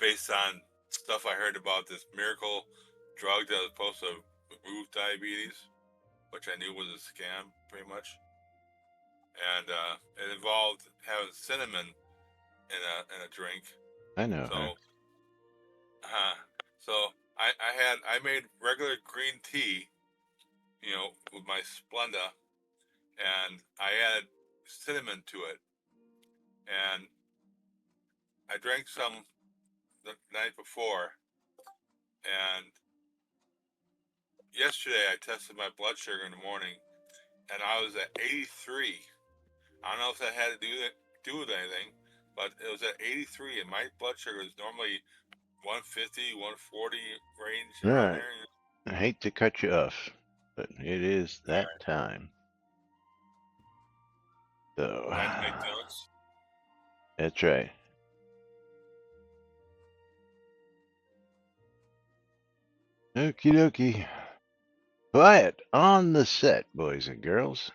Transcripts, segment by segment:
based on stuff I heard about this miracle drug that was supposed to remove diabetes, which I knew was a scam, pretty much. And it involved having cinnamon in a drink. I know. So I made regular green tea, with my Splenda, and I added cinnamon to it, and I drank some the night before, and yesterday I tested my blood sugar in the morning, and I was at 83. I don't know if that had to do with anything, but it was at 83, and my blood sugar is normally 150, 140 range around there. I hate to cut you off, but it is that time. So, Time to make notes. That's right. Okie dokie. Quiet on the set, boys and girls.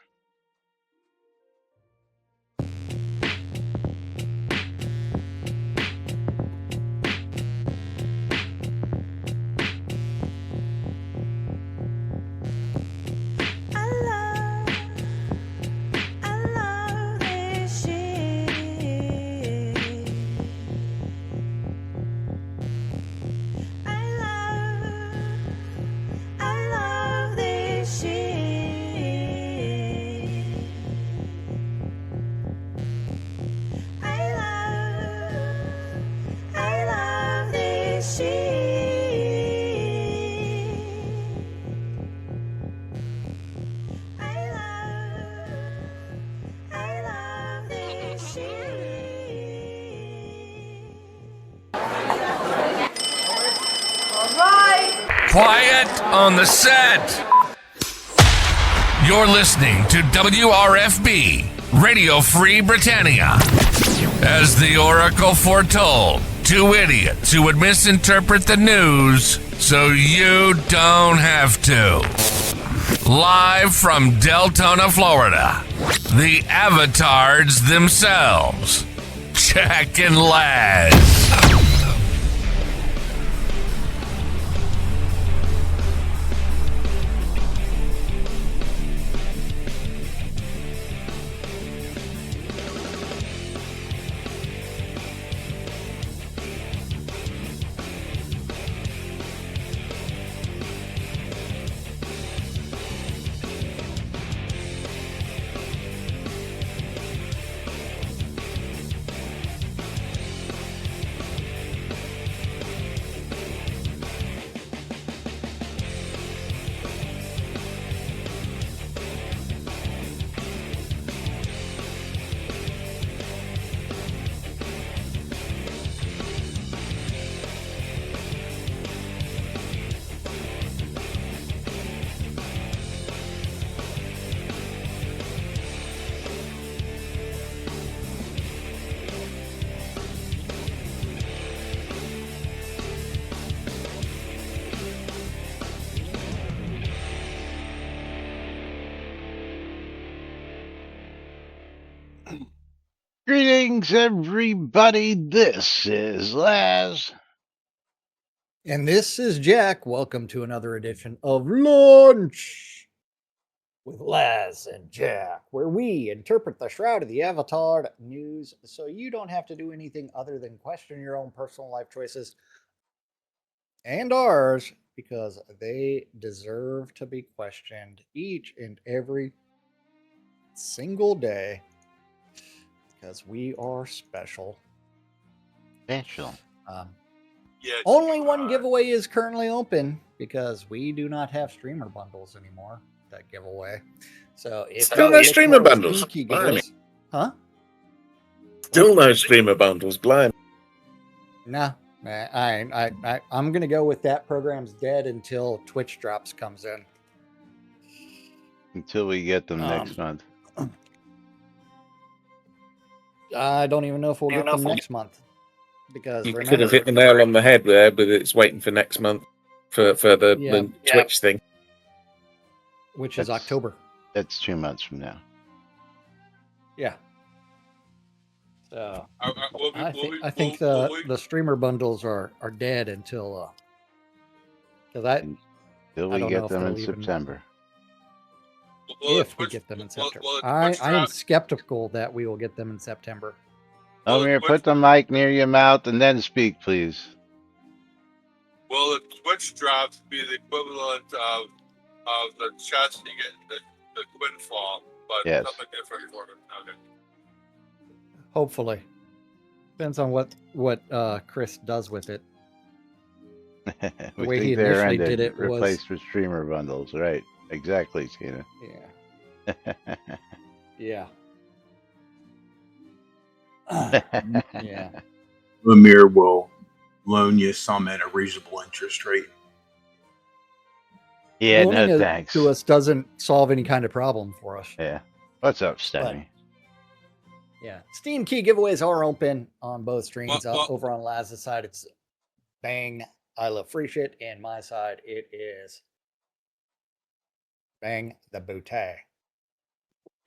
Quiet on the set. You're listening to WRFB, Radio Free Britannia. As the Oracle foretold, two idiots who would misinterpret the news so you don't have to. Live from Deltona, Florida, the avatars themselves, Jack and Laz. Greetings, everybody. This is Laz. And this is Jack. Welcome to another edition of Lunch with Laz and Jack, where we interpret the Shroud of the Avatar news so you don't have to do anything other than question your own personal life choices and ours, because they deserve to be questioned each and every single day, because we are special. Special. Yes, Only one giveaway is currently open because we do not have streamer bundles anymore. That giveaway. So if still no streamer bundles, huh? Still no streamer bundles, blind. Nah, I'm gonna go with that program's dead until Twitch Drops comes in. Until we get them next month. I don't even know if we'll get them next month. Because you could have hit the nail on the head there, but it's waiting for next month for the Twitch thing. Which is October. That's 2 months from now. Yeah. So We'll be, I we'll think be, I think we'll the streamer bundles are dead until because Until I we don't know get if them in they'll even September. if we get them in September. Will the I Twitch I am drop? skeptical that we will get them in September. Will the Omir, Twitch put the mic near your mouth and then speak, please. will the Twitch drops be the equivalent of the chest you get the twin fall, but Yes. something different for it? Okay. Hopefully, depends on what Chris does with it. We way he think they're initially ended, did it was- replaced with streamer bundles, right? Exactly, Tina. Yeah, yeah, yeah. Lemire will loan you some at a reasonable interest rate. Yeah, Loaning no it thanks. to us doesn't solve any kind of problem for us. Yeah. What's up, Stymie? Yeah, Steam key giveaways are open on both streams. Well- Over on Laz's side, it's Bang I Love Free Shit, and my side it is Bang the Bootay.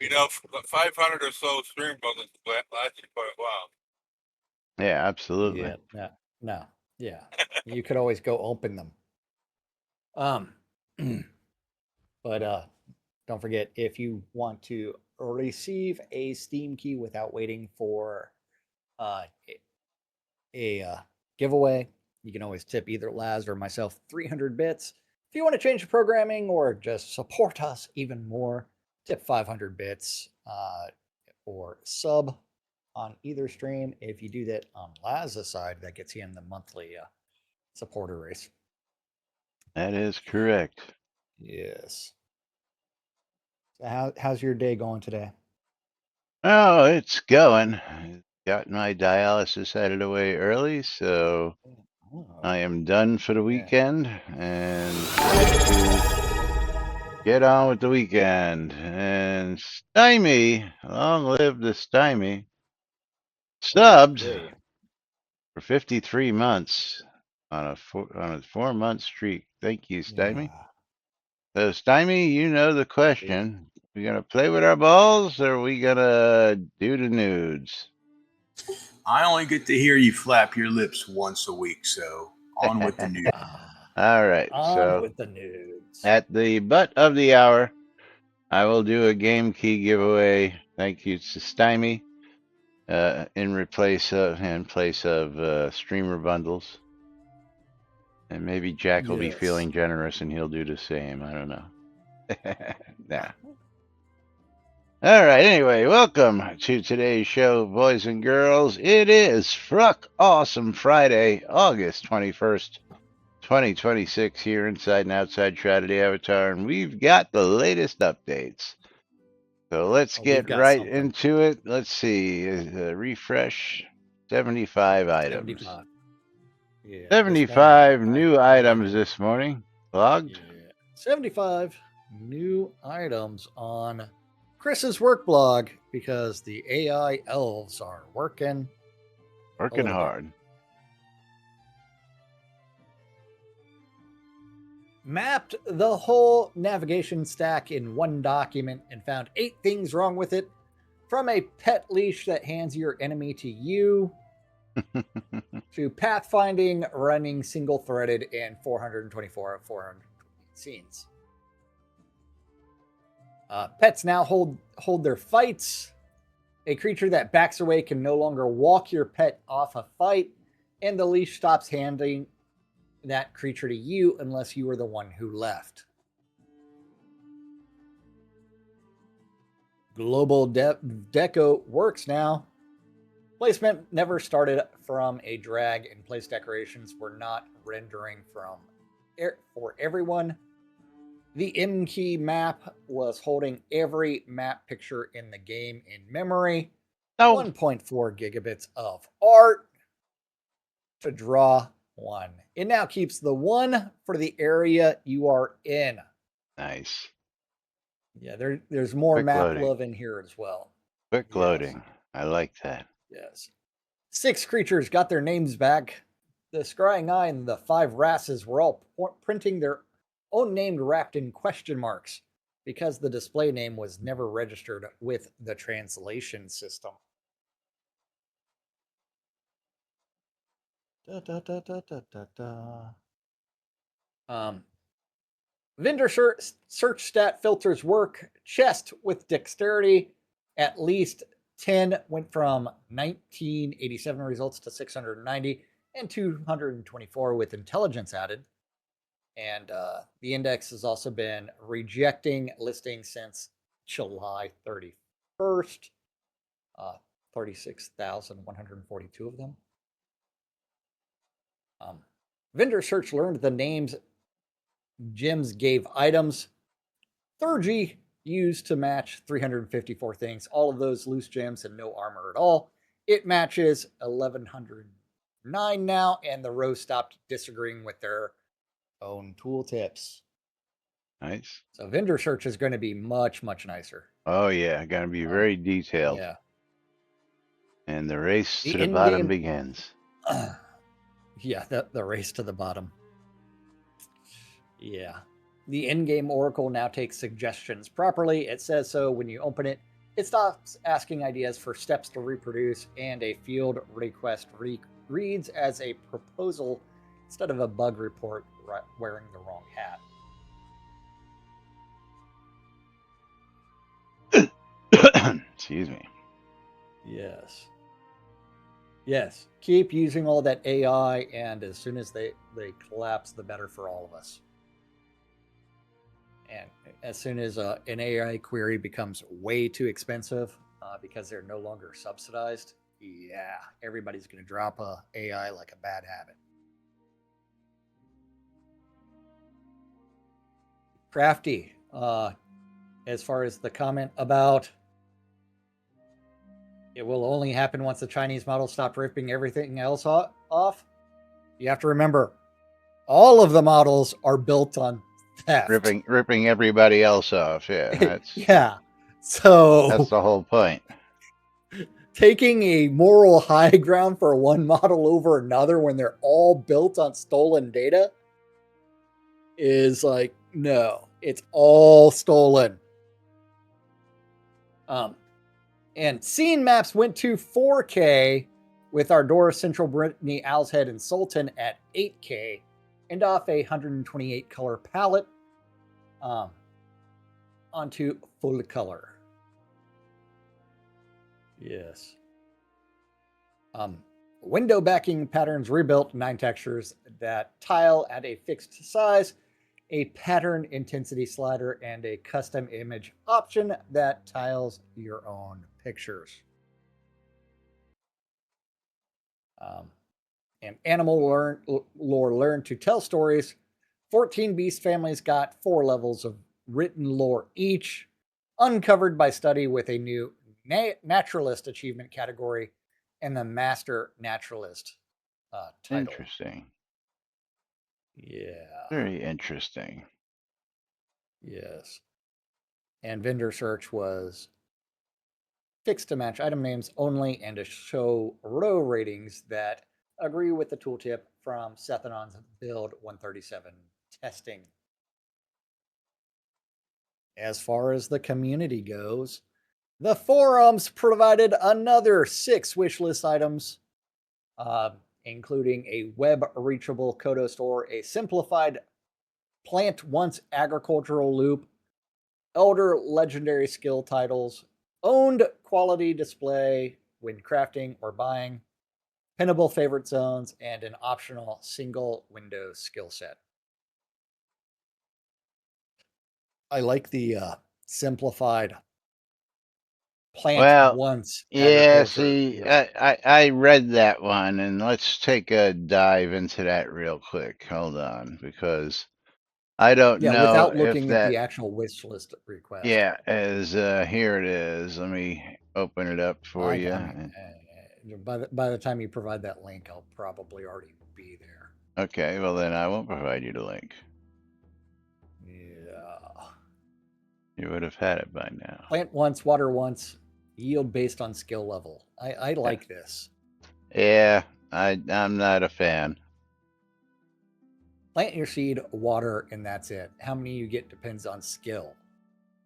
You know, 500 or so stream bundles last you quite a while. Yeah, absolutely. Yeah, no, yeah. You could always go open them. But don't forget, if you want to receive a Steam key without waiting for a giveaway, you can always tip either Laz or myself 300 bits. If you want to change the programming or just support us even more, tip 500 bits or sub on either stream. If you do that on Laz's side, that gets you in the monthly supporter race. That is correct. Yes. So how's your day going today? Oh, it's going. Got my dialysis out of the way early, so I am done for the weekend and ready to get on with the weekend. And Stymie, long live the Stymie, subbed Hey. for 53 months on a 4-month streak. Thank you, Stymie. Yeah. So, Stymie, you know the question. We gonna play with our balls, or we gonna do the nudes? I only get to hear you flap your lips once a week, so on with the news. All right. On So, with the nudes. at the butt of the hour, I will do a game key giveaway. Thank you to Stymie, in place of streamer bundles. And maybe Jack will be Yes. feeling generous and he'll do the same. I don't know. Nah. All right. Anyway, welcome to today's show, boys and girls. It is Fruck Awesome Friday, August 21st, 2026, here inside and outside Shroud of the Avatar, and we've got the latest updates. So let's get right into it. Let's see. Refresh 75 items. 75. Yeah. 75 new items this morning. Logged. Yeah. 75 new items on Chris's work blog because the AI elves are working hard. Mapped the whole navigation stack in one document and found 8 things wrong with it, from a pet leash that hands your enemy to you to pathfinding, running single threaded, and 424 of 420 scenes. Pets now hold their fights. A creature that backs away can no longer walk your pet off a fight, and the leash stops handing that creature to you unless you are the one who left. Global Deco works now. Placement never started from a drag, and place decorations were not rendering for everyone. The M key map was holding every map picture in the game in memory. 1.4 gigabits of art to draw one. It now keeps the one for the area you are in. Nice. Yeah, there's more Quick map loading. love in here as well. Quick loading. I like that. Yes. 6 creatures got their names back. The Scrying Eye and the 5 Rasses were all printing their own name wrapped in question marks because the display name was never registered with the translation system. Da, da, da, da, da, da, da. Vendor search stat filters work. Chest with dexterity. At least 10 went from 1987 results to 690, and 224 with intelligence added. And the index has also been rejecting listings since July 31st. 36,142 of them. Vendor search learned the names gems gave items. Thurgy used to match 354 things, all of those loose gems and no armor at all. It matches 1,109 now, and the row stopped disagreeing with their own tooltips. Nice. So vendor search is going to be much, much nicer. Oh yeah, gotta be very detailed. Yeah. And the race The to the bottom begins. Yeah, the race to the bottom. Yeah. The in-game oracle now takes suggestions properly. It says so when you open it. It stops asking ideas for steps to reproduce, and a field request reads as a proposal instead of a bug report wearing the wrong hat. Excuse me. Yes. Yes. Keep using all that AI, and as soon as they collapse, the better for all of us. And as soon as an AI query becomes way too expensive because they're no longer subsidized, yeah, everybody's going to drop a AI like a bad habit. Crafty, as far as the comment about it will only happen once the Chinese model stop ripping everything else off, you have to remember, all of the models are built on theft. Ripping everybody else off. Yeah. Yeah. So that's the whole point. Taking a moral high ground for one model over another when they're all built on stolen data is like, no, it's all stolen. And scene maps went to 4K with Ardora, Central Brittany, Owl's Head, and Sultan at 8K and off a 128 color palette onto full color. Yes. Window backing patterns rebuilt 9 textures that tile at a fixed size, a pattern intensity slider, and a custom image option that tiles your own pictures. And animal lore learned to tell stories. 14 beast families got 4 levels of written lore each, uncovered by study with a new naturalist achievement category and the master naturalist title. Interesting. Yeah. Very interesting. Yes. And vendor search was fixed to match item names only and to show row ratings that agree with the tooltip from Sethanon's build 137 testing. As far as the community goes, the forums provided another 6 wishlist items, including a web-reachable Kodo store, a simplified plant once agricultural loop, elder legendary skill titles, owned quality display when crafting or buying, pinnable favorite zones, and an optional single window skill set. I like the simplified plant once. Yeah, see, I read that one, and let's take a dive into that real quick. Hold on, because I don't know without looking if at that, the actual wish list request. Yeah, as here it is. Let me open it up for you. By the time you provide that link, I'll probably already be there. Okay, well then I won't provide you the link. Yeah. You would have had it by now. Plant once, water once, yield based on skill level. I like this. Yeah, I'm not a fan. Plant your seed, water, and that's it. How many you get depends on skill.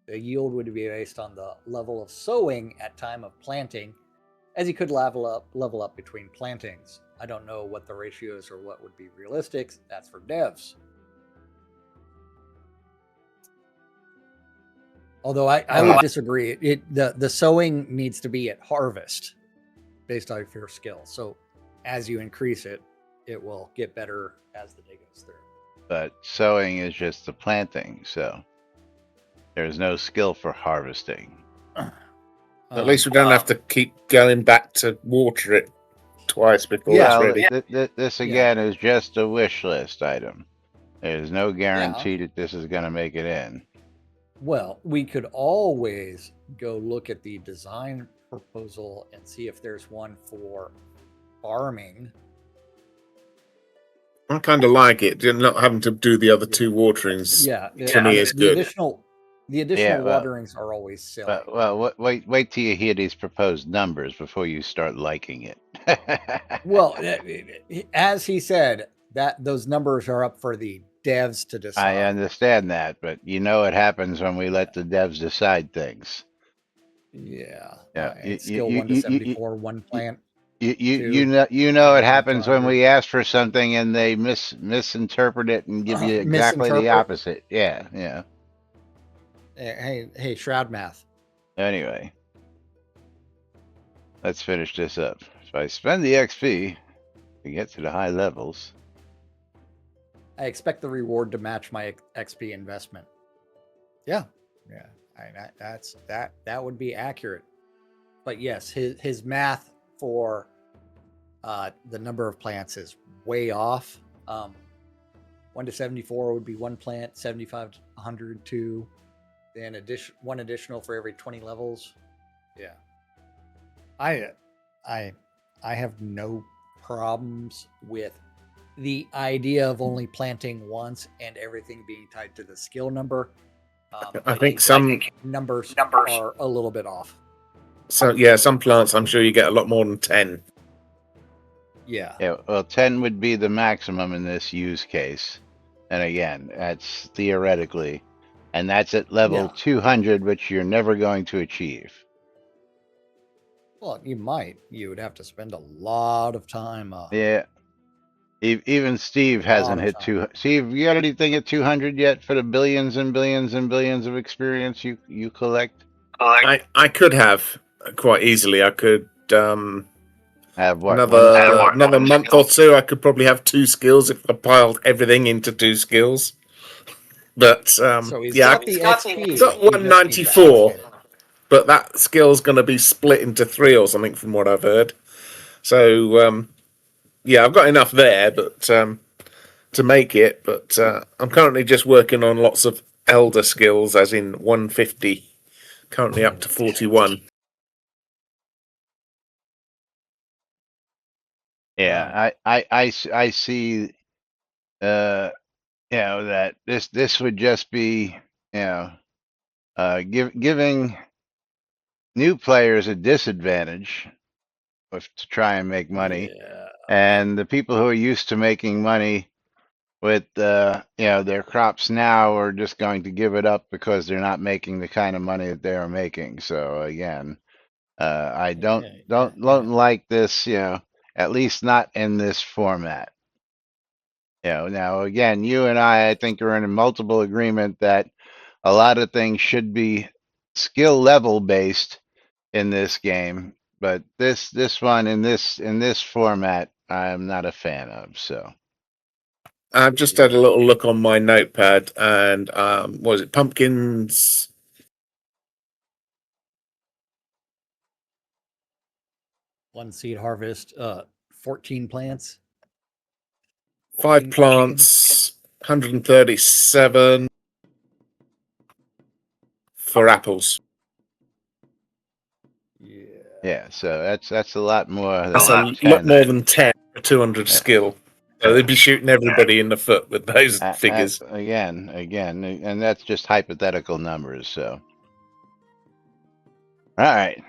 The yield would be based on the level of sowing at time of planting, as you could level up between plantings. I don't know what the ratio is or what would be realistic. That's for devs. Although I would disagree. The sowing needs to be at harvest based on your skill. So as you increase it, it will get better as the day goes through. But sowing is just the planting, so there's no skill for harvesting. At least we don't have to keep going back to water it twice before it's ready. This again is just a wish list item. There's no guarantee that this is going to make it in. Well, we could always go look at the design proposal and see if there's one for farming. I kind of like it. Not having to do the other two waterings. To me is good. The additional waterings are always silly. Well, wait till you hear these proposed numbers before you start liking it. Well, as he said, that those numbers are up for the devs to decide. I understand that, but you know what happens when we let the devs decide things. Yeah. Skill 1 to 74, one plant. You know it happens when we ask for something and they misinterpret it and give you exactly the opposite. Yeah. Hey, Shroud math. Anyway, let's finish this up. If I spend the XP to get to the high levels, I expect the reward to match my XP investment. Yeah. That would be accurate. But yes, his math for the number of plants is way off. 1 to 74 would be one plant, 75 to 100 2. Then one additional for every 20 levels. Yeah. I have no problems with the idea of only planting once and everything being tied to the skill number. I think some numbers are a little bit off. So yeah, some plants I'm sure you get a lot more than 10. Yeah, well, 10 would be the maximum in this use case. And again, that's theoretically. And that's at level 200, which you're never going to achieve. Well, you might. You would have to spend a lot of time. Yeah. Even Steve hasn't hit 200. Steve, you got anything at 200 yet for the billions and billions and billions of experience you collect? I could have quite easily. I could have what? Another month or two. I could probably have 2 skills if I piled everything into 2 skills. But so I've got 194, but that skill's going to be split into 3 or something from what I've heard. So I've got enough there, but to make it. But I'm currently just working on lots of elder skills, as in 150, currently up to 41. Yeah, I see. That this would just be, giving new players a disadvantage to try and make money, and the people who are used to making money with their crops now are just going to give it up because they're not making the kind of money that they are making. So again, I don't like this, at least not in this format. Now again, you and I think are in a multiple agreement that a lot of things should be skill level based in this game, but this one in this format, I'm not a fan of. So I've just had a little look on my notepad, and what was it? Pumpkins. One seed harvest, 14 plants. 5 plants, 137 for apples. Yeah, so that's a lot more. That's a lot more than 10 for 200 skill. So they'd be shooting everybody in the foot with those figures. Again, and that's just hypothetical numbers. So, all right.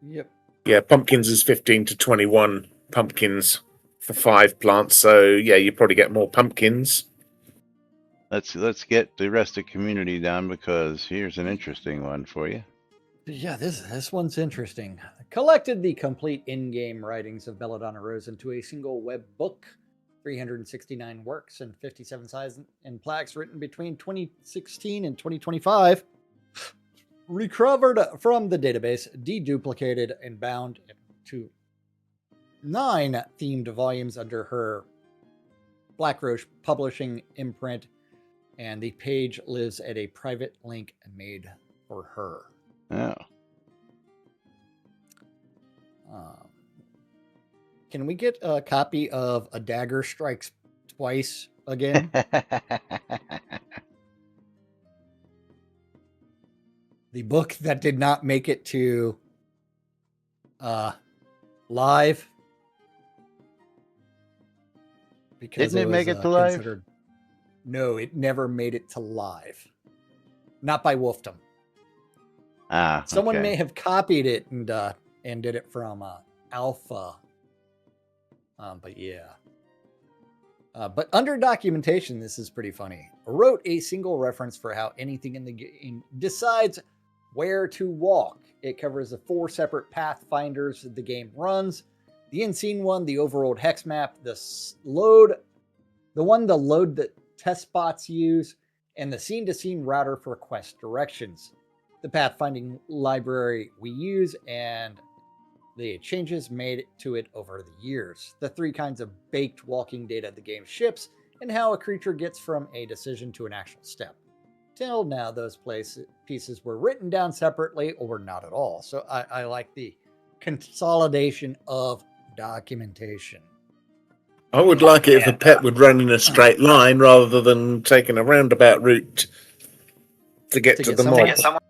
Yep. Yeah, pumpkins is 15 to 21 pumpkins for 5 plants. So yeah, you probably get more pumpkins. Let's get the rest of the community done, because here's an interesting one for you. Yeah, this one's interesting. Collected the complete in-game writings of Belladonna Rose into a single web book, 369 works and 57 sizes and plaques written between 2016 and 2025. Recovered from the database, deduplicated, and bound to 9 themed volumes under her Black Rose Publishing imprint, and the page lives at a private link made for her. Oh. Can we get a copy of A Dagger Strikes Twice again? The book that did not make it to live. Because Didn't it make it to live? No, it never made it to live. Not by Wolfdom. Someone may have copied it and did it from Alpha. But yeah. But under documentation, this is pretty funny. Wrote a single reference for how anything in the game decides where to walk. It covers the 4 separate pathfinders the game runs. The in-scene one, the overworld hex map, the load that test bots use, and the scene-to-scene router for quest directions. The pathfinding library we use, and the changes made to it over the years. The 3 kinds of baked walking data the game ships, and how a creature gets from a decision to an actual step. Till now, those pieces were written down separately or not at all. So I like the consolidation of documentation. I would like it if a pet would run in a straight line rather than taking a roundabout route to get to the mob.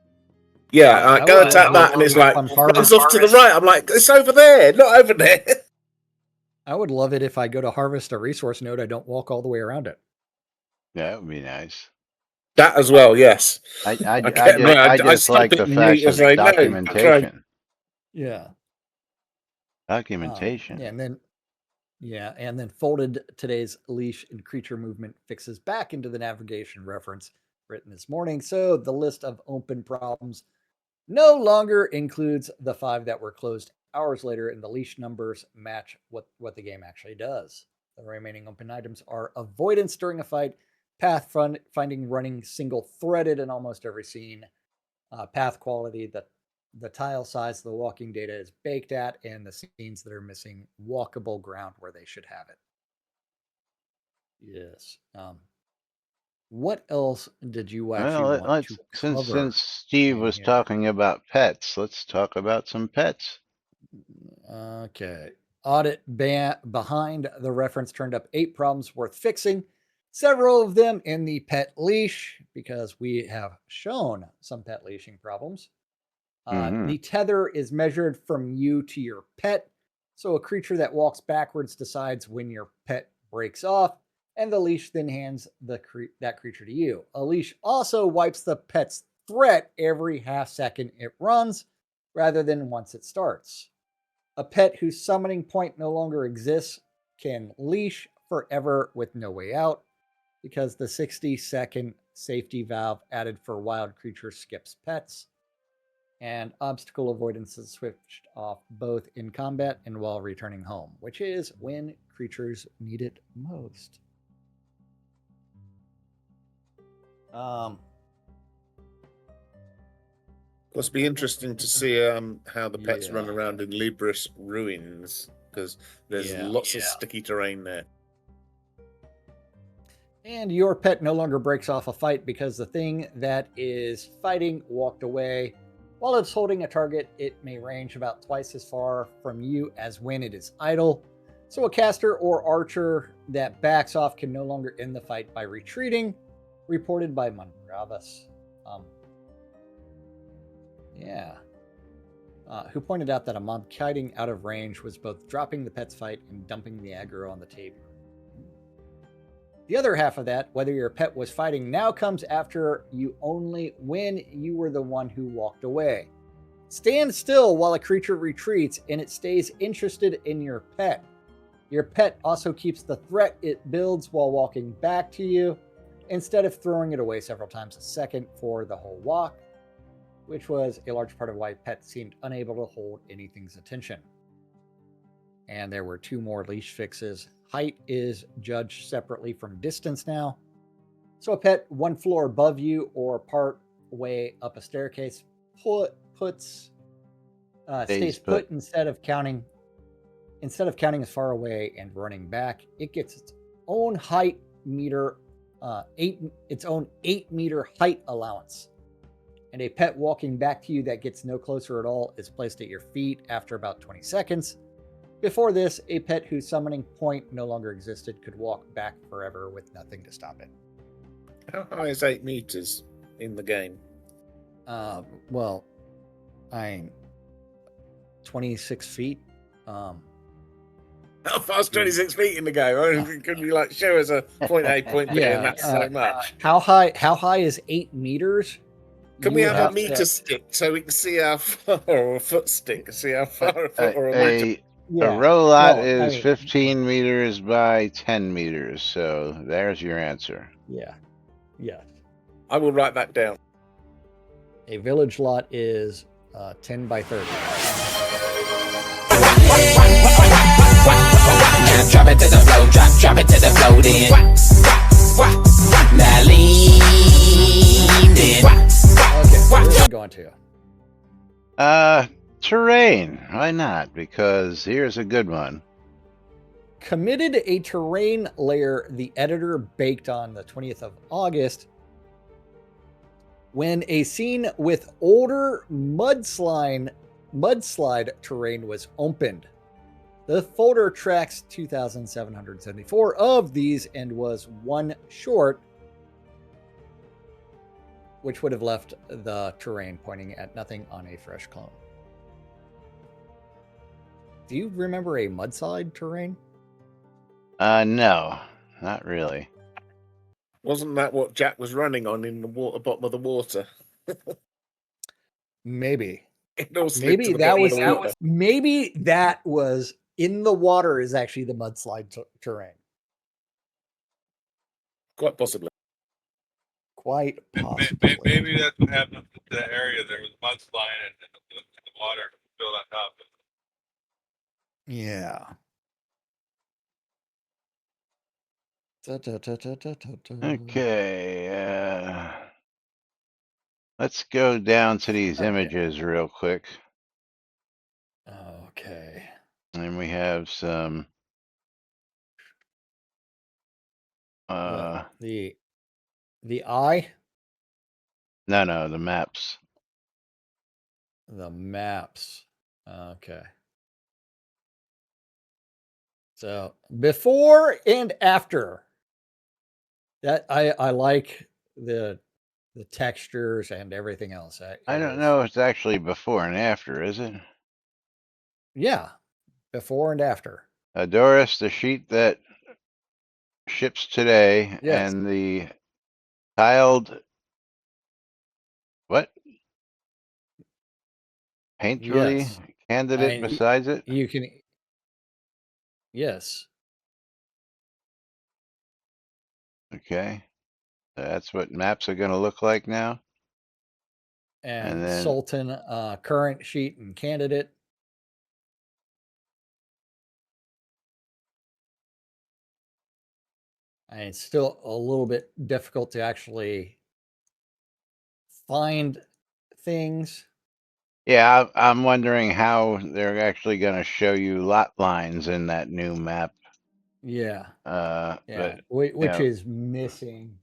Yeah, I go attack that and it's like, runs off to the right. I'm like, it's over there, not over there. I would love it if I go to harvest a resource node, I don't walk all the way around it. Yeah, that would be nice. That as well, yes. I just like the fact of documentation. Yeah. Documentation. And then folded today's leash and creature movement fixes back into the navigation reference written this morning. So the list of open problems no longer includes the 5 that were closed hours later, and the leash numbers match what the game actually does. The remaining open items are avoidance during a fight, path finding running single threaded in almost every scene, path quality, the tile size the walking data is baked at, and the scenes that are missing walkable ground where they should have it. Yes. What else did you actually want to cover? Since Steve was talking about pets, let's talk about some pets. Okay. Audit behind the reference turned up 8 problems worth fixing. Several of them in the pet leash, because we have shown some pet leashing problems. The tether is measured from you to your pet. So a creature that walks backwards decides when your pet breaks off, and the leash then hands that creature to you. A leash also wipes the pet's threat every half second it runs, rather than once it starts. A pet whose summoning point no longer exists can leash forever with no way out, because the 60-second safety valve added for wild creatures skips pets. And obstacle avoidance is switched off both in combat and while returning home, which is when creatures need it most. Must be interesting to see how the pets run around in Libris ruins, because there's lots of sticky terrain there. And your pet no longer breaks off a fight because the thing that is fighting walked away. While it's holding a target, it may range about twice as far from you as when it is idle. So a caster or archer that backs off can no longer end the fight by retreating, reported by Mongravis. Who pointed out that a mob kiting out of range was both dropping the pet's fight and dumping the aggro on the table. The other half of that, whether your pet was fighting, now comes after you only when you were the one who walked away. Stand still while a creature retreats and it stays interested in your pet. Your pet also keeps the threat it builds while walking back to you, instead of throwing it away several times a second for the whole walk. which was a large part of why Pet seemed unable to hold anything's attention. And there were 2 more leash fixes. Height is judged separately from distance now. So a pet 1 floor above you or part way up a staircase stays put instead of counting as far away and running back. It gets its own height meter, its own 8-meter height allowance. And a pet walking back to you that gets no closer at all is placed at your feet after about 20 seconds. Before this, a pet whose summoning point no longer existed could walk back forever with nothing to stop it. How high is 8 meters in the game? Well, I'm 26 feet. How far's 26 feet in the game? Could you like show us a point A, point B, and that's so much? How high is 8 meters? Can we have a meter stick so we can see how far, or a foot stick, see how far a foot or a meter? A row lot is 15 meters by 10 meters. So there's your answer. Yeah. I will write that down. A village lot is 10 by 30. Now drop it to the flow, drop it to the flow then. Now lean in. Okay, where are we going to? Terrain. Why not? Because here's a good one. Committed a terrain layer the editor baked on the 20th of August when a scene with older mudslide terrain was opened. The folder tracks 2,774 of these and was 1 short, which would have left the terrain pointing at nothing on a fresh clone. Do you remember a mudslide terrain? No, not really. Wasn't that what Jack was running on in the water, bottom of the water? Maybe. Maybe that was in the water is actually the mudslide terrain. Quite possibly. Quite possibly. Maybe that's what happened to the area. There was mudslide and the water filled on top of it. Yeah. Okay. Let's go down to these images real quick. Okay. And we have some the eye? No, the maps. The maps. Okay. So before and after. That I like the textures and everything else. I don't know if it's actually before and after, is it? Yeah. Before and after. Doris, the sheet that ships today, Yes. and the tiled what? Painterly candidate besides it? You can. Yes. Okay. That's what maps are going to look like now. And then Sultan, current sheet and candidate. And it's still a little bit difficult to actually find things. Yeah, I'm wondering how they're actually going to show you lot lines in that new map. Yeah. But, which is missing.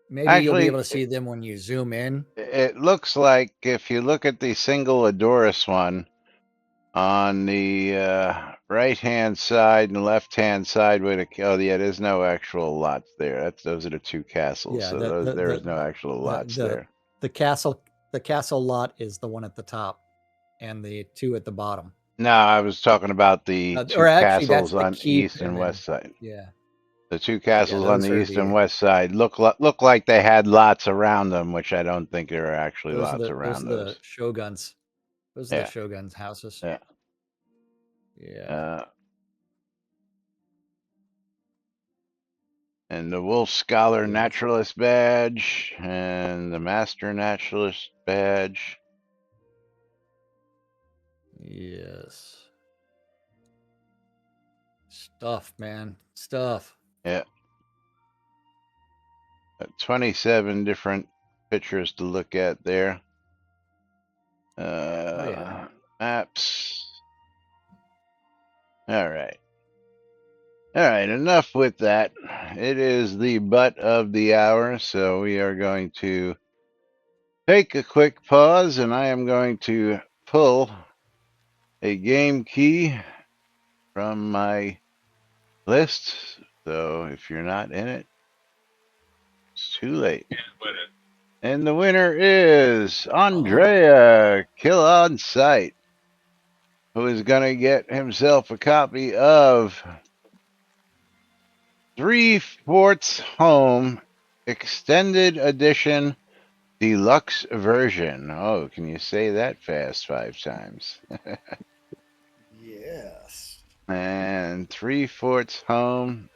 Maybe you'll be able to see them when you zoom in. It looks like if you look at the single Adoris one, on the right-hand side and left-hand side, there's no actual lots there. Those are the 2 castles. Yeah, so there's no actual lots there. The castle lot is the one at the top, and the 2 at the bottom. No, I was talking about the 2 castles on the east and west side. Yeah. The 2 castles on the east and west side look like they had lots around them, which I don't think there are actually lots around those. Those are the shoguns. Those are the shoguns' houses. Yeah. And the Wolf Scholar Naturalist badge and the Master Naturalist badge. Yes. Stuff, man. Stuff. Yeah. 27 different pictures to look at there. Yeah. Maps. All right. All right, enough with that. It is the butt of the hour, so we are going to take a quick pause, and I am going to pull a game key from my list. So if you're not in it, it's too late. And the winner is Andrea Kill on Sight, who is going to get himself a copy of Three Forts Home Extended Edition Deluxe Version. Oh, can you say that fast 5 times? Yes. And Three Forts Home.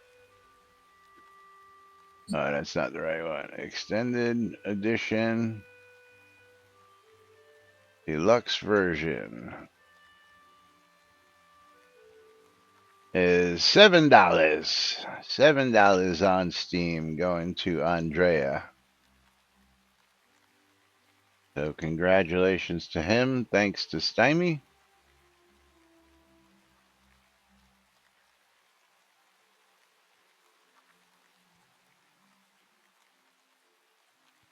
Oh, that's not the right one. Extended Edition Deluxe Version is $7. $7 on Steam going to Andrea. So congratulations to him. Thanks to Stymie.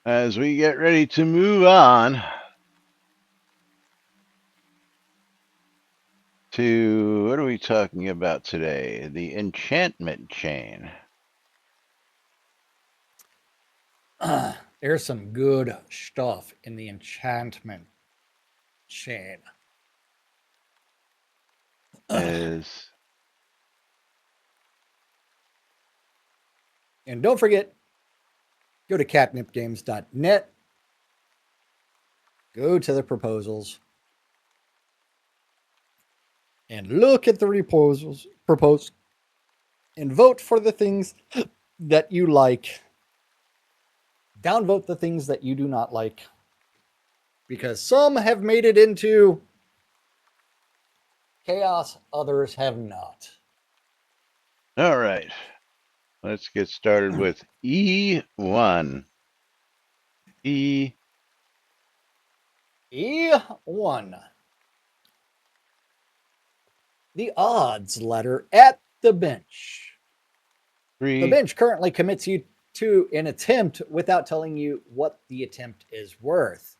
As we get ready to move on to, what are we talking about today? The enchantment chain. There's some good stuff in the enchantment chain. Is And don't forget, go to catnipgames.net, go to the proposals, and look at the proposed, and vote for the things that you like. Downvote the things that you do not like, because some have made it into chaos, others have not. all right. Let's get started with E1. E1. E1. The odds ladder at the bench. The 3. bench currently commits you to an attempt without telling you what the attempt is worth.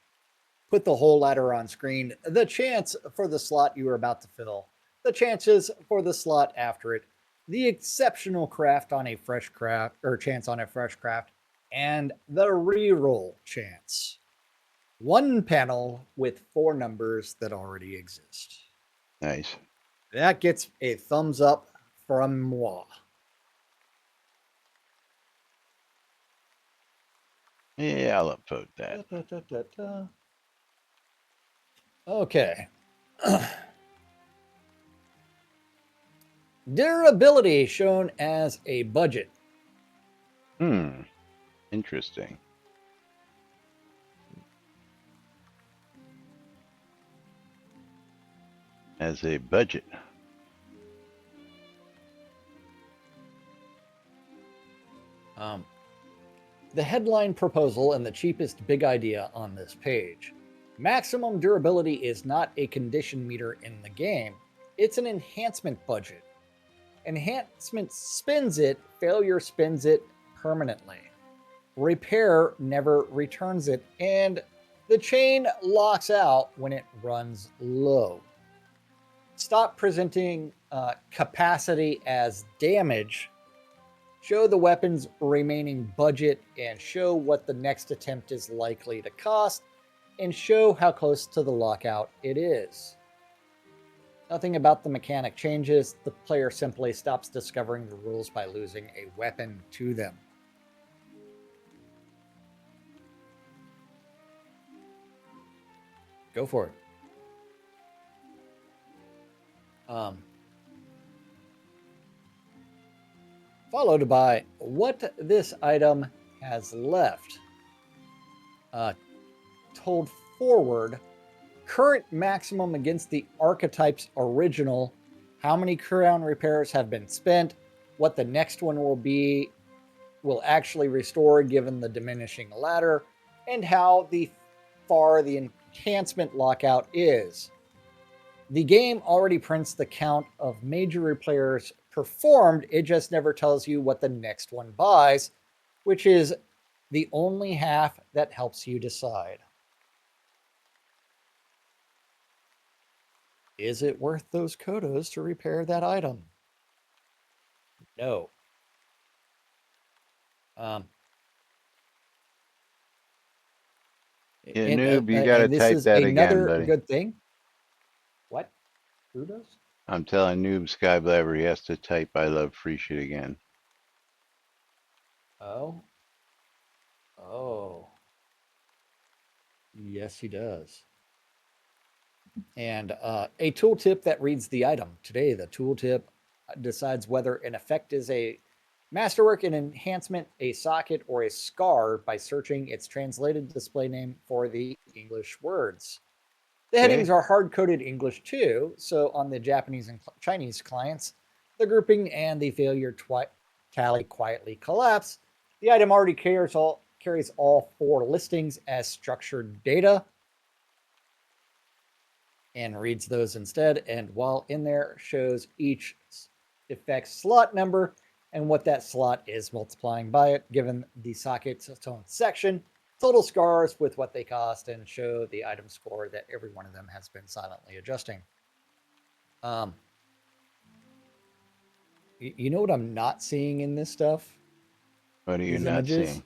Put the whole ladder on screen, the chance for the slot you are about to fill, the chances for the slot after it, the exceptional craft on a fresh craft or chance on a fresh craft, and the reroll chance. One panel with 4 numbers that already exist. Nice. That gets a thumbs up from moi. Yeah, I'll upvote that. Okay. Durability shown as a budget. Interesting. As a budget. The headline proposal and the cheapest big idea on this page. Maximum durability is not a condition meter in the game. It's an enhancement budget. Enhancement spins it, failure spins it permanently. Repair never returns it, and the chain locks out when it runs low. Stop presenting capacity as damage. Show the weapon's remaining budget and show what the next attempt is likely to cost, and show how close to the lockout it is. Nothing about the mechanic changes. The player simply stops discovering the rules by losing a weapon to them. Go for it. followed by what this item has left. Told forward, current maximum against the archetype's original, how many crown repairs have been spent, what the next one will actually restore given the diminishing ladder, and how far the enhancement lockout is. The game already prints the count of major repairs performed, it just never tells you what the next one buys, which is the only half that helps you decide. Is it worth those kodos to repair that item? No. Yeah, noob, you gotta And this type is that again, another buddy. good thing. What? Kudos? I'm telling Noob Skyblabber he has to type "I love free shit" again. Oh. Oh. Yes, he does. And a tooltip that reads the item. Today, the tooltip decides whether an effect is a masterwork, an enhancement, a socket, or a scar by searching its translated display name for the English words. The headings are hard-coded English too, so on the Japanese and Chinese clients, the grouping and the failure tally quietly collapse. The item already carries all 4 listings as structured data and reads those instead, and while in there shows each effect slot number and what that slot is multiplying by it, given the socket's own section, total scars with what they cost, and show the item score that every one of them has been silently adjusting. You know what I'm not seeing in this stuff? What are you not seeing?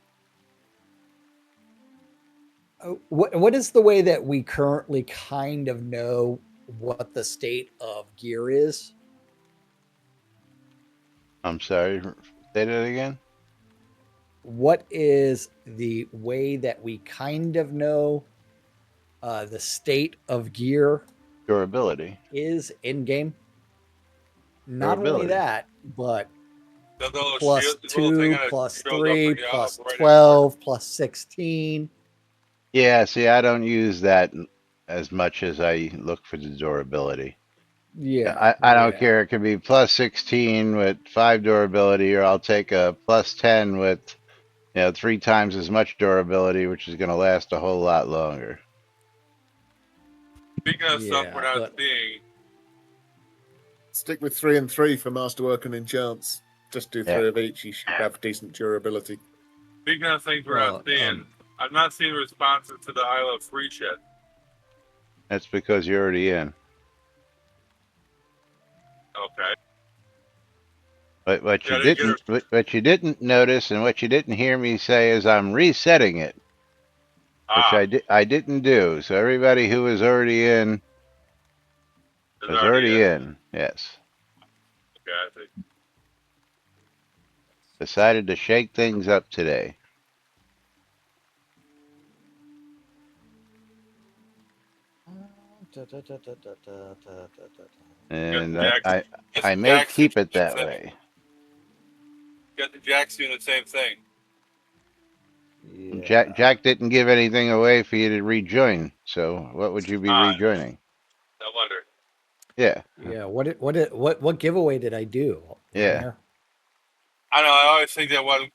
What is the way that we currently kind of know what the state of gear is? I'm sorry, say that again? What is the way that we kind of know the state of gear? Durability. Is in game. Not only Durability. that, but The little plus shield, the little thing 2, on it plus shows up 3, in the plus right 12, plus 16. Yeah, see, I don't use that as much as I look for the durability. Yeah, I don't yeah. care. It could be plus 16 with 5 durability, or I'll take a plus 10 with 3 times as much durability, which is going to last a whole lot longer. Speaking of stuff we're not but seeing, Stick with 3 and 3 for masterwork and enchants. Just do 3 of each. You should have decent durability. speaking of things we're not seeing, I'm not seeing responses to the I Love Free shit. That's because you're already in. Okay. But what Yeah, you didn't notice, and what you didn't hear me say is I'm resetting it, which I didn't do. So everybody who was already in was already in. Yes. Okay, I see. Decided to shake things up today. And I may keep it that way. Got the Jacks doing the same thing. Yeah. Jack didn't give anything away for you to rejoin. So what would you be rejoining? No wonder. Yeah. Yeah. What giveaway did I do? Yeah. I don't know. I always think that what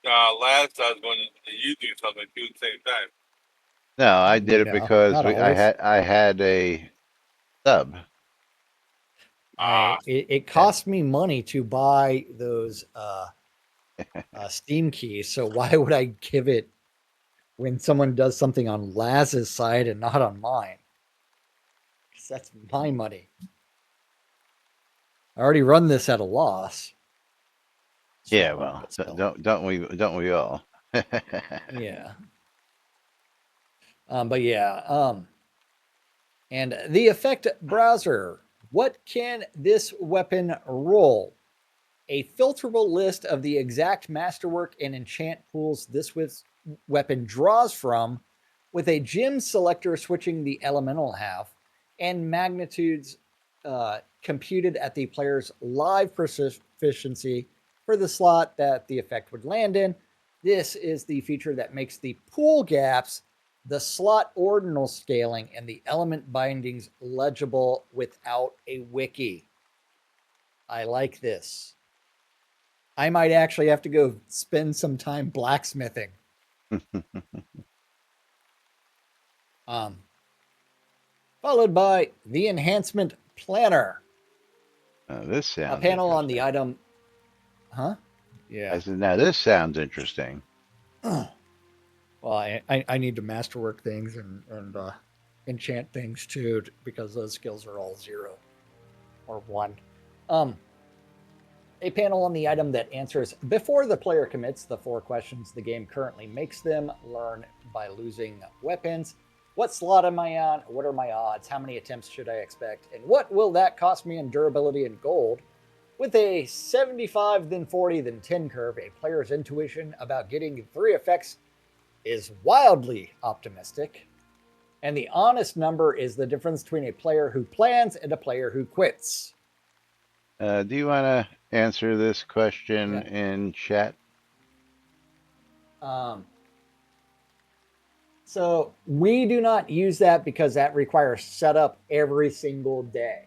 Laz does when you do something, do the same time. No, I did it No, because not I always. had a sub. It cost me money to buy those Steam keys, so why would I give it when someone does something on Laz's side and not on mine? Because that's my money. I already run this at a loss. Yeah, well, don't we all? Yeah. But yeah. And the effect browser. What can this weapon roll? A filterable list of the exact masterwork and enchant pools this weapon draws from, with a gem selector switching the elemental half, and magnitudes computed at the player's live proficiency for the slot that the effect would land in. This is the feature that makes the pool gaps, the slot ordinal scaling, and the element bindings legible without a wiki. I like this. I might actually have to go spend some time blacksmithing. Followed by the enhancement planner, This sounds a panel on the interesting. item. Huh? Yeah. I said, now this sounds interesting. Well, I need to masterwork things and enchant things too, because those skills are all 0 or 1. A panel on the item that answers before the player commits the 4 questions the game currently makes them learn by losing weapons. What slot am I on? What are my odds? How many attempts should I expect? And what will that cost me in durability and gold? With a 75, then 40, then 10 curve, a player's intuition about getting 3 effects is wildly optimistic. And the honest number is the difference between a player who plans and a player who quits. Do you want to answer this question in chat? So we do not use that because that requires setup every single day.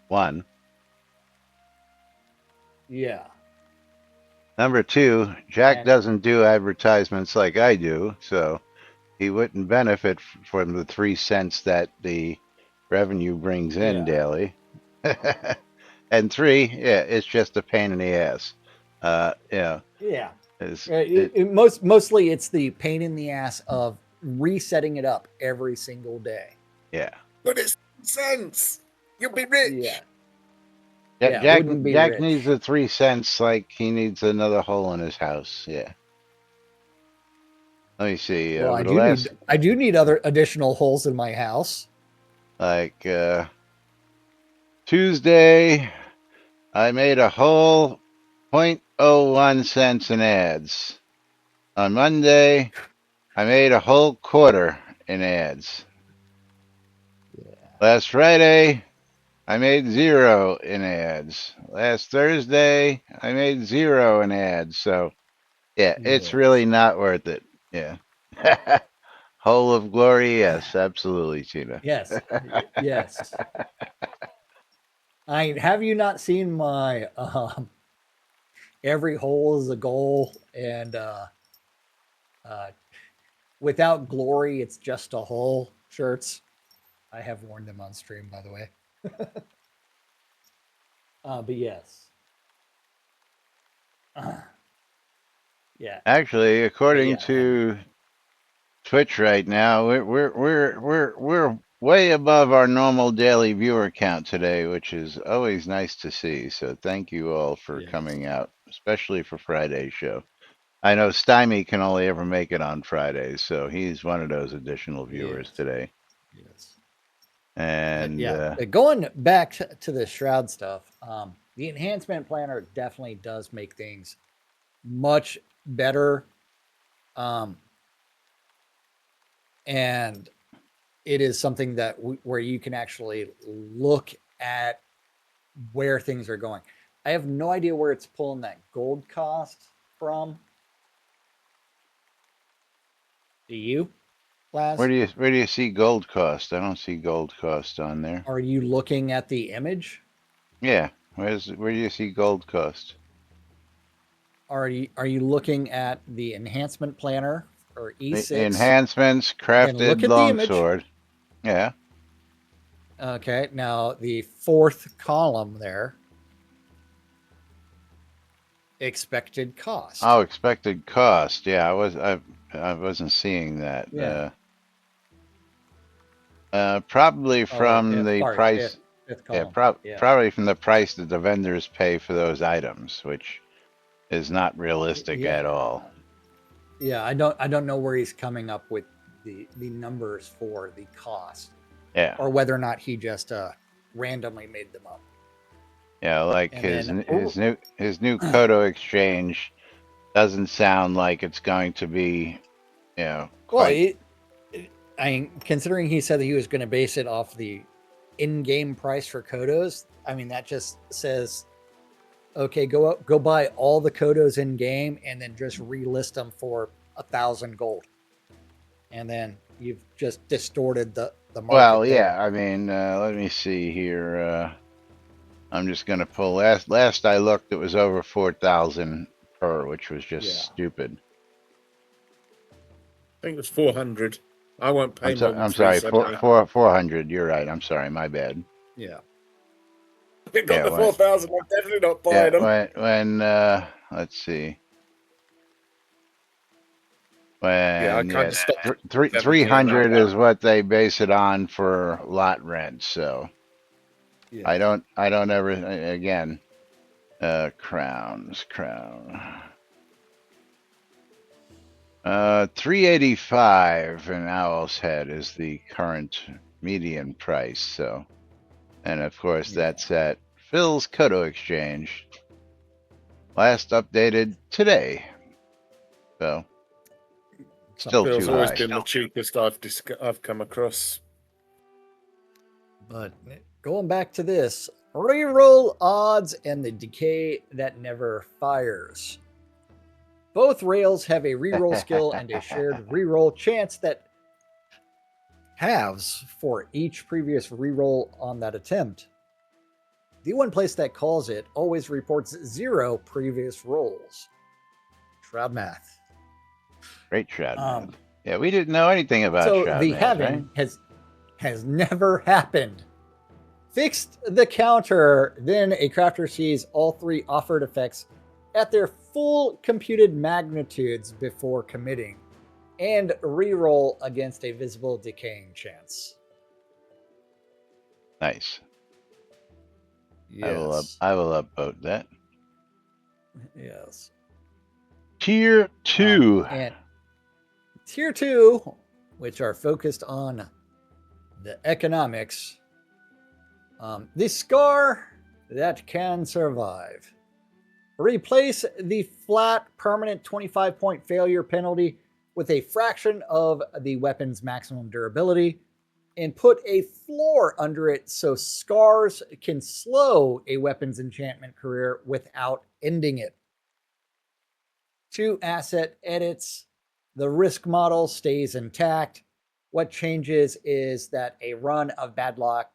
1. Yeah. Number 2, Jack doesn't do advertisements like I do, so he wouldn't benefit from the 3 cents that the revenue brings in daily. And 3, it's just a pain in the ass. Yeah. It's Mostly it's the pain in the ass of resetting it up every single day. Yeah. But it's sense. You'll be rich. Yeah. Jack needs the 3 cents like he needs another hole in his house. Yeah. Let me see. Well, I do need other additional holes in my house. Like Tuesday, I made a whole 0.01 cents in ads. On Monday, I made a whole quarter in ads. Yeah. Last Friday, I made 0 in ads. Last Thursday, I made 0 in ads. So, yeah, it's really not worth it. Yeah. Whole of glory, yes, absolutely, Tina. Yes. Yes. Have you not seen my every hole is a goal and without glory it's just a hole shirts? I have worn them on stream, by the way. But yes. Yeah. Actually, according to Twitch right now, we're way above our normal daily viewer count today, which is always nice to see. So thank you all for coming out, especially for Friday's show. I know Stymie can only ever make it on Fridays, so he's one of those additional viewers today. Yes. And going back to the Shroud stuff, the enhancement planner definitely does make things much better. And it is something that where you can actually look at where things are going. I have no idea where it's pulling that gold cost from. Do you, Laz? where do you see gold cost? I don't see gold cost on there. Are you looking at the image? Yeah. Where do you see gold cost? Are you looking at the enhancement planner or E6? The enhancements, crafted longsword. Yeah. Okay. Now the 4th column there. Expected cost. Oh, expected cost. Yeah, I wasn't seeing that. Yeah. Probably from the price. Fifth Probably from the price that the vendors pay for those items, which is not realistic at all. Yeah, I don't know where he's coming up with the numbers for the cost. Yeah. Or whether or not he just randomly made them up. Yeah, like his new Kodo exchange doesn't sound like it's going to be, quite... Well, considering he said that he was going to base it off the in-game price for Kodos, I mean that just says okay, go buy all the Kodos in game and then just relist them for 1,000 gold, and then you've just distorted the market. Well, there. yeah. I mean, let me see here. I'm just gonna pull. Last I looked, it was over 4,000 per, which was just Yeah. stupid. I think it was 400. I won't pay more than I'm sorry, 370. 400. You're right. I'm sorry, my bad. Yeah. If it got Yeah, to 4,000, I'm definitely not buying them. when let's see. Yeah, I When kind of stopped. 300 is what they base it on for lot rent. So Yeah. I don't ever again. Crown. 385 in Owl's Head is the current median price. So, and of course Yeah. that's at Phil's Kodo Exchange. Last updated today. So still Phil's too always high. been the cheapest I've come across. But going back to this, reroll odds and the decay that never fires. Both rails have a reroll skill and a shared reroll chance that halves for each previous reroll on that attempt. The one place that calls it always reports 0 previous rolls. Shroud math. Great Shroud math. Yeah, we didn't know anything about So Shroud the math, having right? has never happened. Fixed the counter, then a crafter sees all 3 offered effects at their full computed magnitudes before committing, and reroll against a visible decaying chance. Nice. Yes. I will upvote that. Yes. Tier 2. And tier 2, which are focused on the economics, the scar that can survive. Replace the flat permanent 25-point failure penalty with a fraction of the weapon's maximum durability, and put a floor under it so scars can slow a weapon's enchantment career without ending it. 2 asset edits. The risk model stays intact. What changes is that a run of bad luck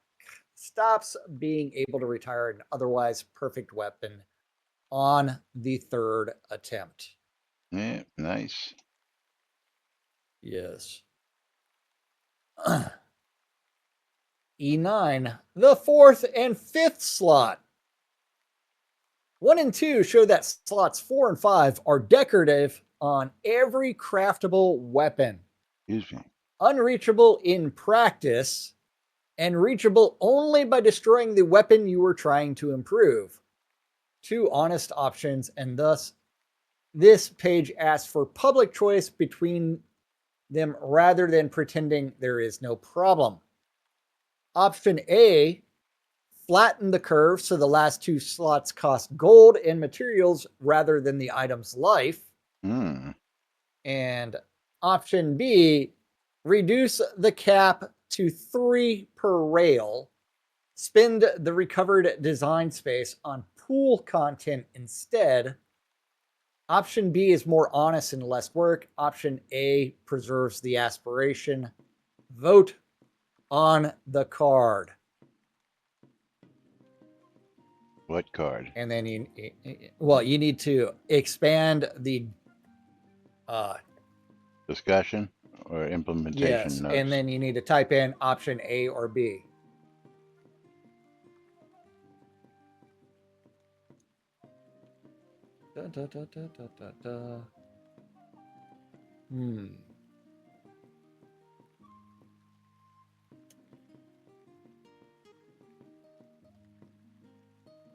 stops being able to retire an otherwise perfect weapon on the 3rd attempt. Yeah, nice. Yes. E9, the 4th and 5th slot. 1 and 2 show that slots 4 and 5 are decorative on every craftable weapon. Excuse me. Unreachable in practice, and reachable only by destroying the weapon you were trying to improve. 2 honest options, and thus this page asks for public choice between them rather than pretending there is no problem. Option A, flatten the curve so the last 2 slots cost gold and materials rather than the item's life. And option B, reduce the cap to 3 per rail. Spend the recovered design space on pool content instead. Option B is more honest and less work. Option A preserves the aspiration. Vote on the card. What card? And then you need to expand the discussion or implementation notes. And then you need to type in option A or B.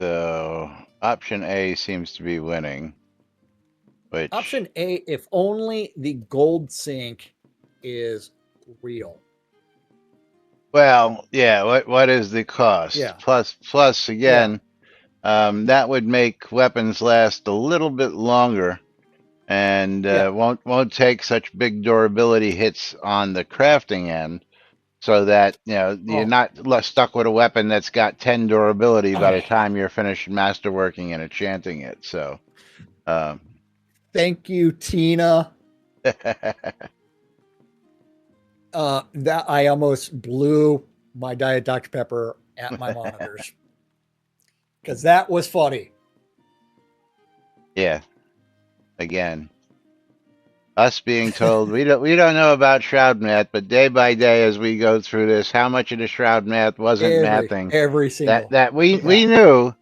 So option A seems to be winning. Which option A, if only the gold sink is real. Well, yeah. What is the cost? Yeah. Plus again, that would make weapons last a little bit longer, and won't take such big durability hits on the crafting end. so that you're Oh. not stuck with a weapon that's got 10 durability by the time you're finished masterworking and enchanting it. So, Thank you, Tina. That I almost blew my Diet Dr. Pepper at my monitors because that was funny. yeah. Again, us being told we don't know about shroud math, but day by day as we go through this, how much of the shroud math wasn't mathing Every single that we knew,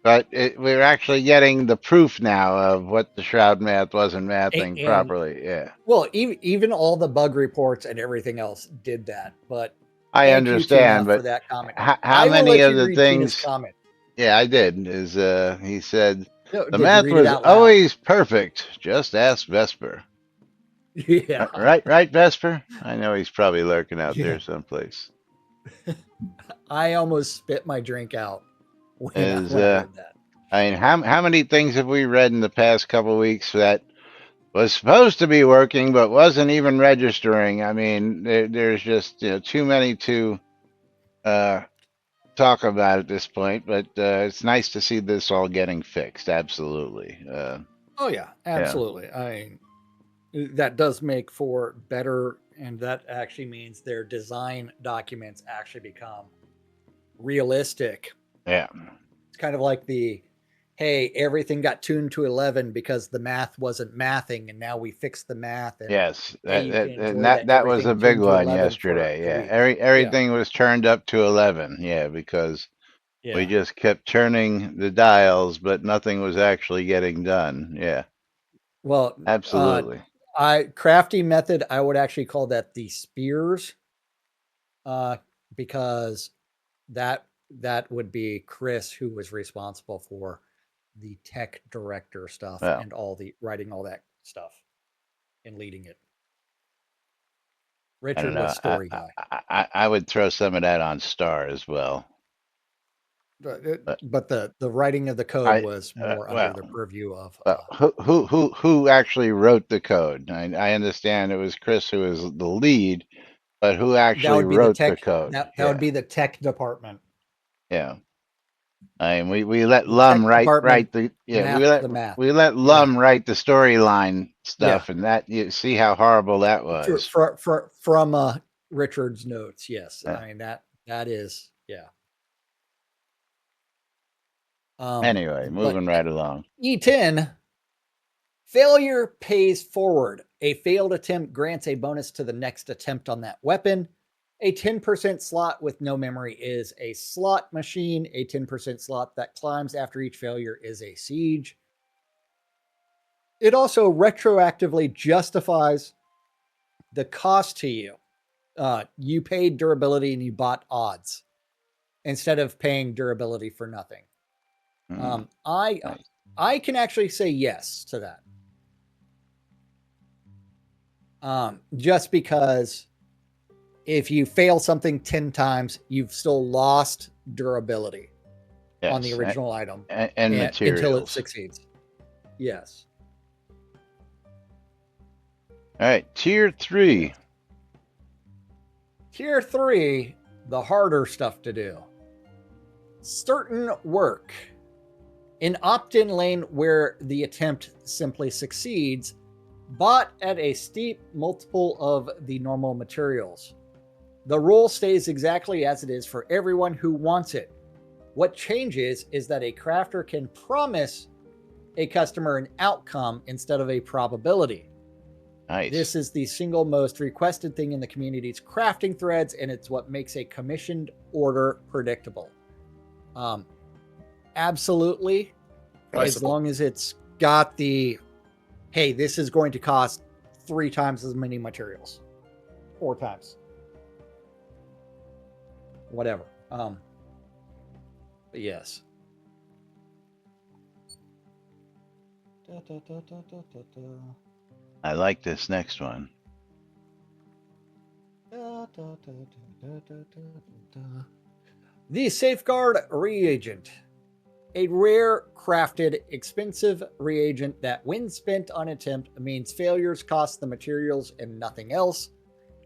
but we're actually getting the proof now of what the shroud math wasn't mathing and properly. Yeah, well, even all the bug reports and everything else did that. But I thank you, Tina, understand, for but that comment. how I will many let of you the read Tina's things? comment. Yeah, I did. Is he said No, the did you math read it was out loud? always perfect. Just ask Vesper. Yeah. Right, Vesper. I know he's probably lurking out Yeah. there someplace. I almost spit my drink out when I Is heard that. I mean, how many things have we read in the past couple weeks that was supposed to be working but wasn't even registering? I mean, there's just too many to uh, talk about at this point. But it's nice to see this all getting fixed. Absolutely. Oh yeah, Yeah. absolutely. I mean, that does make for better, and that actually means their design documents actually become realistic. Yeah. It's kind of like the, hey, everything got tuned to 11 because the math wasn't mathing, and now we fixed the math, and Yes, hey, you can and enjoy that that was a everything big tuned to one 11 for yesterday. a Yeah, week. Yeah, everything was turned up to 11. Yeah, because we yeah. just kept turning the dials, but nothing was actually getting done. Yeah, Well, absolutely. crafty method, I would actually call that the spears, because that that would be Chris who was responsible for the tech director stuff Well, and all the writing all that stuff and leading it. I don't Richard was know. story guy. I would throw some of that on Star as well. But But the writing of the code I was more under well, the purview of who actually wrote the code? I understand it was Chris who was the lead, but who that actually would be the wrote the tech code? that would Yeah, be the tech department. yeah. I mean, we let The Lum tech department write the math the math. we let Yeah. Lum write the storyline Yeah. stuff, and that you see how horrible that was. From Richard's notes, yes. Uh, I mean that is yeah. anyway, But moving right along. E10 failure pays forward. A failed attempt grants a bonus to the next attempt on that weapon. A 10% slot with no memory is a slot machine. A 10% slot that climbs after each failure is a siege. It also retroactively justifies the cost to you. You paid durability and you bought odds instead of paying durability for nothing. Nice. I can actually say yes to that. Just because if you fail something 10 times, you've still lost durability on the Yes, original item and until it materials. succeeds. Yes. All right, tier 3. Tier 3, the harder stuff to do. Certain work. An opt-in lane where the attempt simply succeeds, bought at a steep multiple of the normal materials. The rule stays exactly as it is for everyone who wants it. What changes is that a crafter can promise a customer an outcome instead of a probability. Nice. This is the single most requested thing in the community's crafting threads, and it's what makes a commissioned order predictable. Absolutely. As long as it's got the, hey, this is going to cost 3 times as many materials. 4 times. Whatever. But yes. I like this next one. The Safeguard Reagent. A rare, crafted, expensive reagent that, when spent on attempt, means failures cost the materials and nothing else.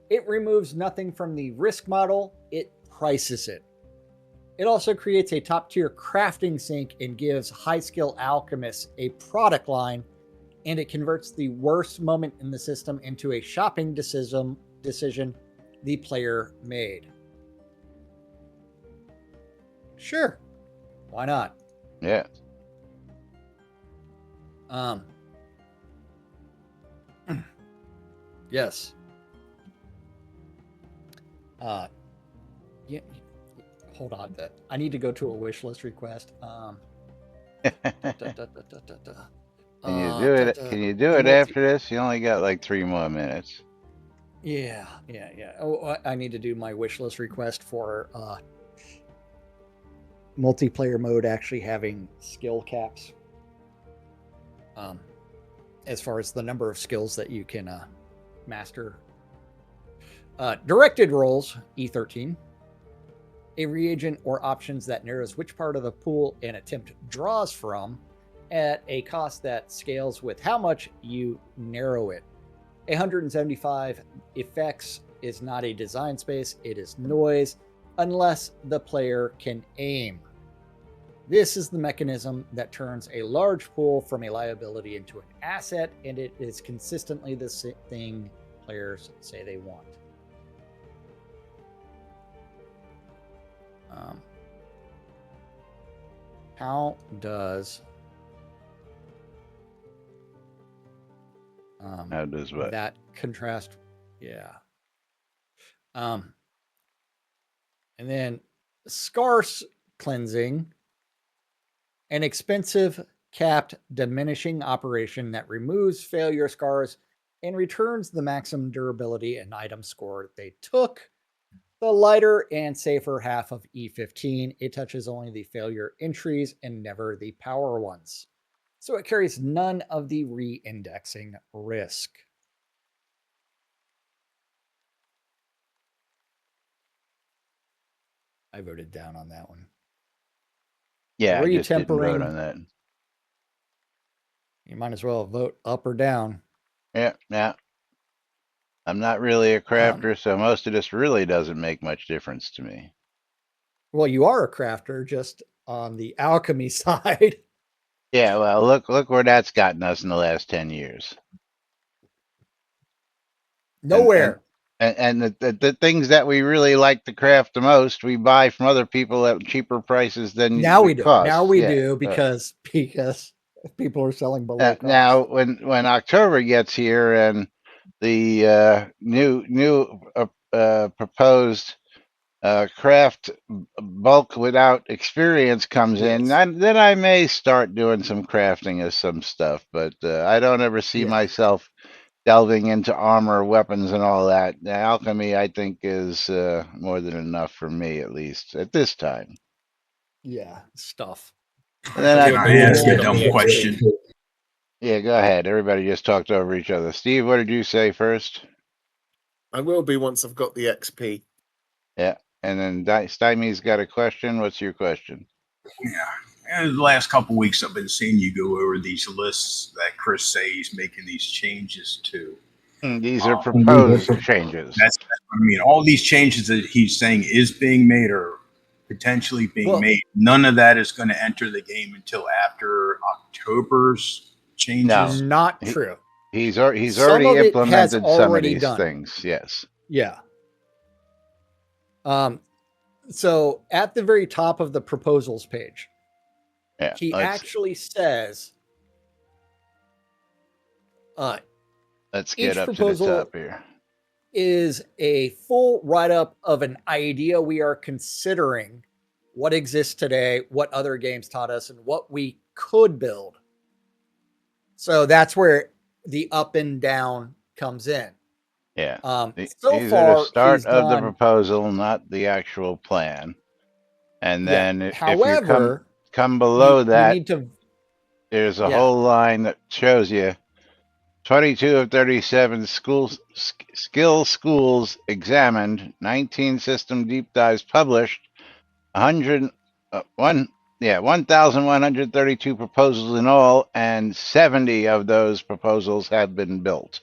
It removes nothing from the risk model, it prices it. It also creates a top tier crafting sink and gives high skill alchemists a product line, and it converts the worst moment in the system into a shopping decision the player made. Sure. Why not? Yeah. Yes. Yeah. Hold on. I need to go to a wish list request. Can you do it? Can you do it after this? You only got like 3 more minutes. Yeah. Oh, I need to do my wish list request for multiplayer mode actually having skill caps. As far as the number of skills that you can master. Directed roles, E13. A reagent or options that narrows which part of the pool an attempt draws from at a cost that scales with how much you narrow it. 175 effects is not a design space, it is noise, unless the player can aim. This is the mechanism that turns a large pool from a liability into an asset, and it is consistently the thing players say they want. How does what? That contrast? Yeah. And then scarce cleansing, an expensive capped diminishing operation that removes failure scars and returns the maximum durability and item score they took. The lighter and safer half of E15, it touches only the failure entries and never the power ones. So it carries none of the re-indexing risk. I voted down on that one. Yeah, I just didn't vote on that. You might as well vote up or down. Yeah. I'm not really a crafter, so most of this really doesn't make much difference to me. Well, you are a crafter, just on the alchemy side. Yeah, well, look where that's gotten us in the last 10 years. Nowhere. And the things that we really like to craft the most, we buy from other people at cheaper prices than now we it do. costs. Now we do because people are selling below cost. Now, when October gets here and the new proposed craft bulk without experience comes in, then I may start doing some crafting of some stuff. But I don't ever see myself delving into armor, weapons, and all that. The alchemy, I think, is more than enough for me, at least at this time. Yeah, stuff. And then Can I ask a dumb question? Yeah, go ahead. Everybody just talked over each other. Steve, what did you say first? I will be once I've got the XP. Yeah, and then Stymie's got a question. What's your question? Yeah. And the last couple of weeks, I've been seeing you go over these lists that Chris says he's making these changes to. These are proposed changes. That's what I mean. All these changes that he's saying is being made or potentially being made. None of that is going to enter the game until after October's changes. No, not true. He's already implemented some of these things. Yes. Yeah. So at the very top of the proposals page, he actually says, let's get up to the top here. Is a full write-up of an idea we are considering, what exists today, what other games taught us, and what we could build. So that's where the up and down comes in. Yeah. These are the start of the proposal, not the actual plan. And then if you come below that, there's a whole line that shows you 22 of 37 skill schools examined, 19 system deep dives published, 1,132 proposals in all, and 70 of those proposals have been built.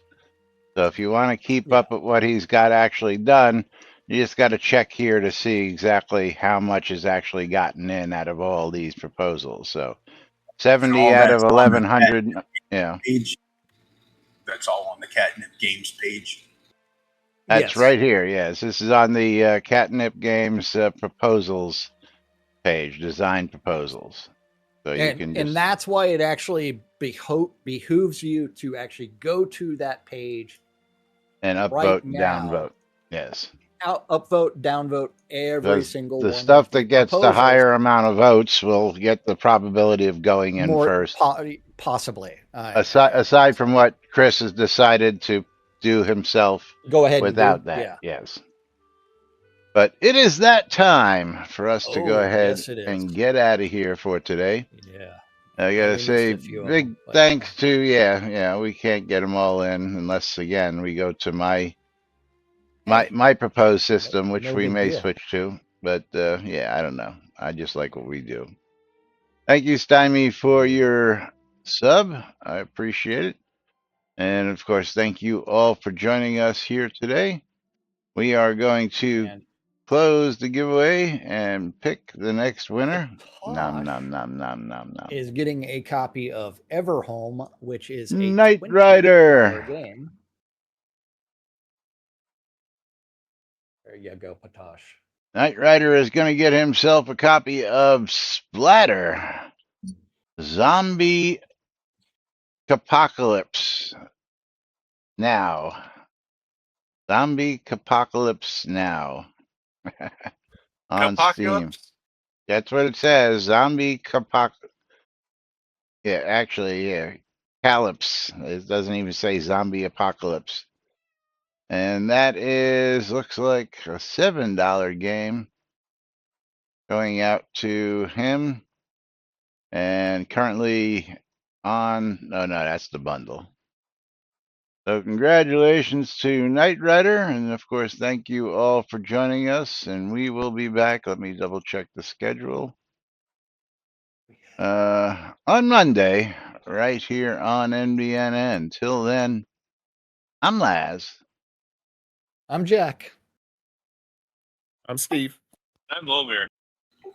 So if you want to keep Yeah. up with what he's got actually done, you just got to check here to see exactly how much is actually gotten in out of all these proposals. So And 70 all out of that's on the 1100. Yeah, page. That's all on the Catnip Games page. that's Yes. right here. Yes, this is on the Catnip Games proposals page, design proposals. So you can And just that's why it actually behooves you to actually go to that page and right upvote and now. downvote. Yes. Upvote, downvote every Because single the one of stuff the that gets the proposals. higher amount of votes will get the probability of going in More first. possibly. Aside from what Chris has decided to do himself go ahead and do. without that, Yeah. yes. But it is that time for us to go Oh, ahead yes, it is. and get out of here for today. Yeah. I Yeah, gotta we missed say a few of big them. But thanks to yeah, we can't get them all in unless again we go to my hey, my proposed system, which no we big may deal. switch to. But yeah, I don't know. I just like what we do. Thank you, Stymie, for your sub. I appreciate it. And of course, thank you all for joining us here today. We are going to And close the giveaway and pick the next winner. Nom Posh nom nom nom nom nom. is getting a copy of Everhome, which is a Knight $20 Rider. game. There you go, Potosh. Knight Rider is going to get himself a copy of Splatter. Zombie Apocalypse Now. Zombie Apocalypse Now. On Steam. Apocalypse? That's what it says. Zombie Apocalypse. Yeah, actually, yeah. Calypse. It doesn't even say Zombie Apocalypse. And that is, looks like a $7 game going out to him. And currently on, no, that's the bundle. So congratulations to Knight Rider, and of course, thank you all for joining us. And we will be back. Let me double check the schedule. On Monday, right here on NBNN. Till then, I'm Laz. I'm Jack. I'm Steve. I'm Lomir.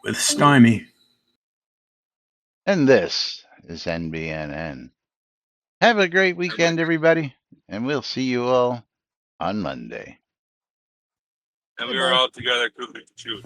With Stymie. And this is NBNN. Have a great weekend, everybody, and we'll see you all on Monday. And we were all together cooking to chew.